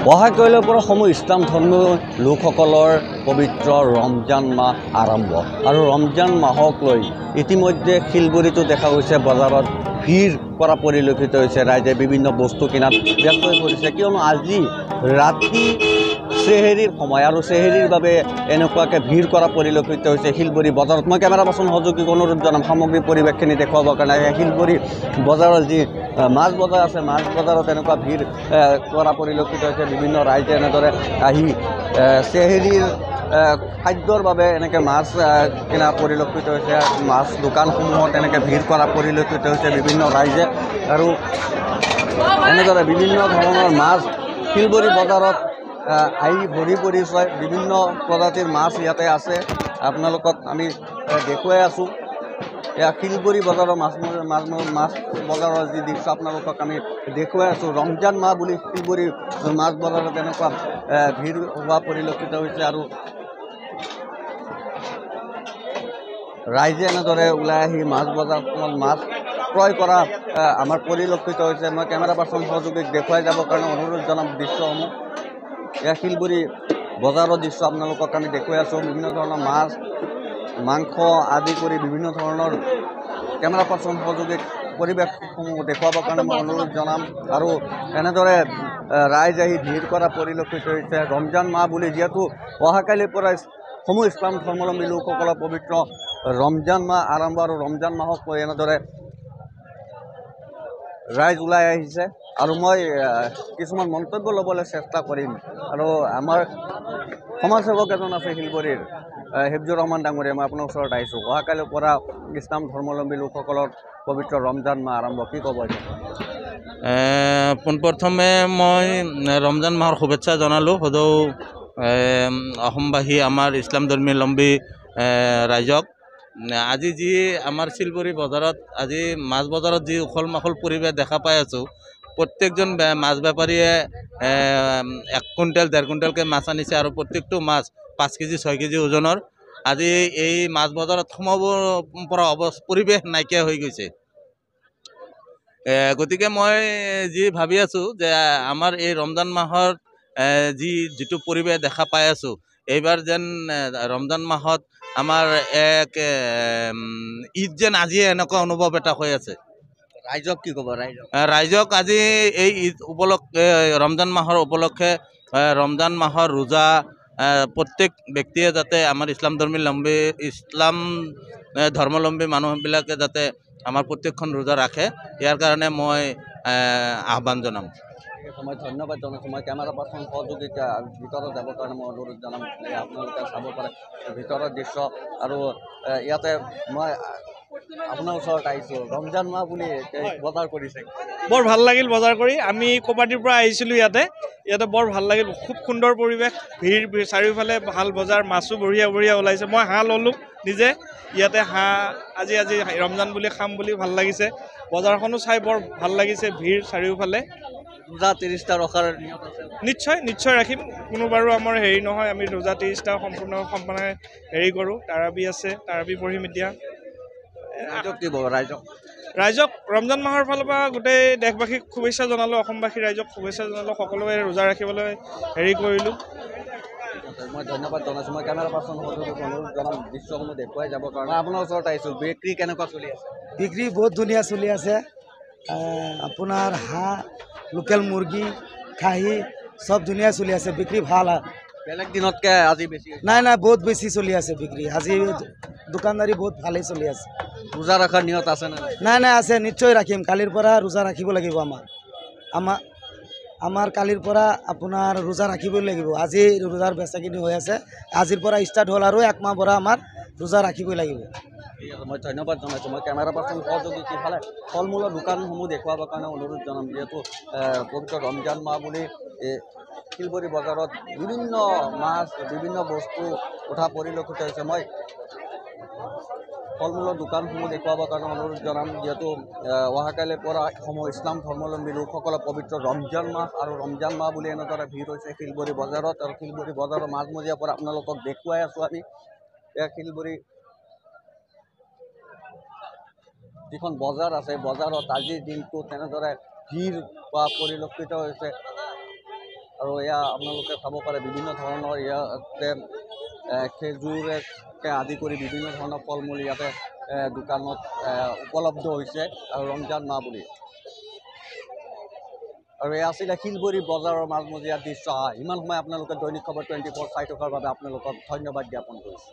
অহা কাইলৈৰ পৰা সমূহ ইছলাম ধৰ্মীয় লোকসকলৰ পবিত্ৰ ৰমজান মাহ আৰম্ভ আৰু ৰমজান মাহক লৈ ইতিমধ্যে শিলগুৰিতো দেখা গৈছে বজাৰত ভিৰ কৰা পৰিলক্ষিত হৈছে। ৰাইজে বিভিন্ন বস্তু কিনাত ব্যস্ত হৈ পৰিছে, কিয়নো আজি ৰাতি চেহেৰীৰ সময় আৰু চেহেৰীৰ বাবে এনেকুৱাকৈ ভিৰ কৰা পৰিলক্ষিত হৈছে শিলগুৰি বজাৰত। মই কেমেৰা পাৰ্চন সহযোগীক অনুৰোধ জনাম সামগ্ৰিক পৰিৱেশখিনি দেখুৱাবৰ কাৰণে। শিলগুৰি বজাৰৰ যি মাছ বজাৰ আছে, মাছ বজাৰত এনেকুৱা ভিৰ কৰা পৰিলক্ষিত হৈছে। বিভিন্ন ৰাইজে এনেদৰে আহি চেহেৰীৰ খাদ্যৰ বাবে এনেকৈ মাছ কিনা পৰিলক্ষিত হৈছে। মাছ দোকানসমূহত এনেকৈ ভিৰ কৰা পৰিলক্ষিত হৈছে বিভিন্ন ৰাইজে, আৰু এনেদৰে বিভিন্ন ধৰণৰ মাছ শিলগুৰি বজাৰত আহি ভৰি পৰিছে। বিভিন্ন প্ৰজাতিৰ মাছ ইয়াতে আছে, আপোনালোকক আমি দেখুৱাই আছোঁ। এয়া শিলগুৰি বজাৰৰ মাছ বজাৰৰ যি দৃশ্য আপোনালোকক আমি দেখুৱাই আছোঁ। ৰমজান মাহ বুলি শিলগুৰি মাছ বজাৰত এনেকুৱা ভিৰ হোৱা পৰিলক্ষিত হৈছে, আৰু ৰাইজে এনেদৰে ওলাই আহি মাছ বজাৰখনত মাছ ক্ৰয় কৰা আমাৰ পৰিলক্ষিত হৈছে। মই কেমেৰা পাৰ্চন সহযোগীক দেখুৱাই যাবৰ কাৰণে অনুৰোধ জনাম দৃশ্যসমূহ। এয়া শিলগুৰি বজাৰৰ দৃশ্য আপোনালোকক আমি দেখুৱাই আছোঁ। বিভিন্ন ধৰণৰ মাছ মাংস আদি কৰি বিভিন্ন ধৰণৰ কেমেৰা পাৰ্চন সহযোগীক পৰিৱেশসমূহ দেখুৱাবৰ কাৰণে মই অনুৰোধ জনাম। আৰু এনেদৰে ৰাইজ আহি ভিৰ কৰা পৰিলক্ষিত হৈছে। ৰমজান মাহ বুলি যিহেতু অহাকালিৰ পৰা সমূহ ইছলাম ধৰ্মাৱলম্বী লোকসকলৰ পবিত্ৰ ৰমজান মাহ আৰম্ভ, আৰু ৰমজান মাহক লৈ এনেদৰে ৰাইজ ওলাই আহিছে, আৰু মই কিছুমান মন্তব্য ল'বলৈ চেষ্টা কৰিম। আৰু আমাৰ সমাজসেৱক এজন আছে শিলগুৰিৰ, হিফজুৰ ৰহমান ডাঙৰীয়া, মই আপোনাৰ ওচৰত আহিছোঁ। অহাকালিৰ পৰা ইছলাম ধৰ্মাৱলম্বী লোকসকলৰ পবিত্ৰ ৰমজান মাহ আৰম্ভ, কি ক'ব? পোনপ্ৰথমে মই ৰমজান মাহৰ শুভেচ্ছা জনালোঁ সদৌ অসমবাসী আমাৰ ইছলাম ধৰ্মাৱলম্বী ৰাইজক। আজি যি আমাৰ শিলগুৰি বজাৰত আজি মাছ বজাৰত যি উখল মাখল পৰিৱেশ দেখা পাই আছোঁ, প্ৰত্যেকজন মাছ বেপাৰীয়ে 1 কুইণ্টেল 1.5 কুইণ্টেলকৈ মাছ আনিছে, আৰু প্ৰত্যেকটো মাছ 5 কেজি 6 কেজি ওজনৰ। আজি এই মাছ বজাৰত সোমাব পৰা পৰিৱেশ নাইকিয়া হৈ গৈছে। গতিকে মই যি ভাবি আছোঁ যে আমাৰ এই ৰমজান মাহৰ যিটো পৰিৱেশ দেখা পাই আছোঁ, এইবাৰ যেন ৰমজান মাহত আমাৰ এক ঈদ যেন আজি এনেকুৱা অনুভৱ এটা হৈ আছে। ৰাইজক কি ক'ব? ৰাইজক আজি এই ঈদ উপলক্ষে, ৰমজান মাহৰ উপলক্ষে, ৰমজান মাহৰ ৰোজা প্ৰত্যেক ব্যক্তিয়ে যাতে আমাৰ ইছলাম ধৰ্মাৱলম্বী মানুহবিলাকে যাতে আমাৰ প্ৰত্যেকখন ৰোজা ৰাখে, ইয়াৰ কাৰণে মই আহ্বান জনাম। মই ধন্যবাদ জনাইছোঁ। মই কেমেৰা পাৰ্চন সহযোগীক ভিতৰত যাবৰ কাৰণে মই অনুৰোধ জনাম। আপোনালোকে চাব পাৰে ভিতৰৰ দৃশ্য, আৰু ইয়াতে মই আপোনাৰ ওচৰত আহিছোঁ। ৰমজান মাহ বুলি বজাৰ কৰিছে, বৰ ভাল লাগিল বজাৰ কৰি। আমি ক'বাটিৰ পৰা আহিছিলোঁ ইয়াতে বৰ ভাল লাগিল, খুব সুন্দৰ পৰিৱেশ, ভিৰ চাৰিওফালে ভাল বজাৰ, মাছো বঢ়িয়া বঢ়িয়া ওলাইছে। মই হাঁহ ল'লোঁ নিজে ইয়াতে, হাঁহ আজি ৰমজান বুলি খাম বুলি ভাল লাগিছে। বজাৰখনো চাই বৰ ভাল লাগিছে, ভিৰ চাৰিওফালে। ৰোজা 30টা ৰখাৰ নিশ্চয় ৰাখিম, কোনো বাৰু আমাৰ হেৰি নহয়। আমি ৰোজা 30টা সম্পূৰ্ণ হেৰি কৰোঁ। তাৰাবি আছে, তাৰাবি পঢ়িম এতিয়া। ৰাইজক ৰমজান মাহৰ ফালৰ পৰা গোটেই দেশবাসীক শুভেচ্ছা জনালোঁ, অসমবাসী ৰাইজক শুভেচ্ছা জনালোঁ, সকলোৱে ৰোজা ৰাখিবলৈ হেৰি কৰিলোঁ। মই ধন্যবাদ জনাইছোঁ। মই কেমেৰা পাৰ্চন সহযোগীক অনুৰোধ জনাম দৃশ্যসমূহ দেখুৱাই যাবৰ কাৰণে। আপোনাৰ ওচৰত আহিছোঁ। বিক্ৰী কেনেকুৱা চলি আছে? বিক্ৰী বহুত ধুনীয়া চলি আছে। আপোনাৰ হাঁহ, লোকেল মুৰ্গী, খাহী চব ধুনীয়া চলি আছে, বিক্ৰী ভাল। বেলেগ দিনতকৈ আজি বেছি? নাই বহুত বেছি চলি আছে বিক্ৰী। আজি দোকানদাৰী বহুত ভালেই চলি আছে। ৰোজা ৰখাৰ নিয়ত আছে নে? নাই আছে, নিশ্চয় ৰাখিম। কালিৰ পৰা ৰোজা ৰাখিব লাগিব। আমাৰ কালিৰ পৰা আপোনাৰ ৰোজা ৰাখিবই লাগিব। আজি ৰোজাৰ বেচাকিনি হৈ আছে, আজিৰ পৰা ষ্টাৰ্ট হ'ল, আৰু 1 মাহ পৰা আমাৰ ৰোজা ৰাখিবই লাগিব। ঠিক আছে, মই ধন্যবাদ জনাইছোঁ। মই কেমেৰা পাৰ্চন সহযোগী ইফালে ফল মূলৰ দোকানসমূহ দেখুৱাবৰ কাৰণে অনুৰোধ জনাম। যিহেতু পবিত্ৰ ৰমজান মাহ বুলি শিলগুৰি বজাৰত বিভিন্ন মাছ, বিভিন্ন বস্তু উঠা পৰিলক্ষিত হৈছে। মই ফল মূলৰ দোকানসমূহ দেখুৱাবৰ কাৰণে অনুৰোধ জনাম। যিহেতু অহাকালিৰ পৰা সমূহ ইছলাম ধৰ্মাৱলম্বী লোকসকলৰ পবিত্ৰ ৰমজান মাহ, আৰু ৰমজান মাহ বুলি এনেদৰে ভিৰ হৈছে শিলগুৰি বজাৰত। আৰু শিলগুৰি বজাৰৰ মাজমজিয়াৰ পৰা আপোনালোকক দেখুৱাই আছোঁ আমি। শিলগুৰি যিখন বজাৰ আছে, বজাৰত আজিৰ দিনটো তেনেদৰে ভিৰ হোৱা পৰিলক্ষিত হৈছে। আৰু এয়া আপোনালোকে চাব পাৰে বিভিন্ন ধৰণৰ ইয়াতে খেজুৰকে আদি কৰি বিভিন্ন ধৰণৰ ফল মূল ইয়াতে দোকানত উপলব্ধ হৈছে আৰু ৰমজান মাহ বুলি। আৰু এয়া আছিলে শিলবৰী বজাৰৰ মাজমজিয়া দৃশ্য। ইমান সময় আপোনালোকে দৈনিক খবৰ 24 চাই থকাৰ বাবে আপোনালোকক ধন্যবাদ জ্ঞাপন কৰিছোঁ।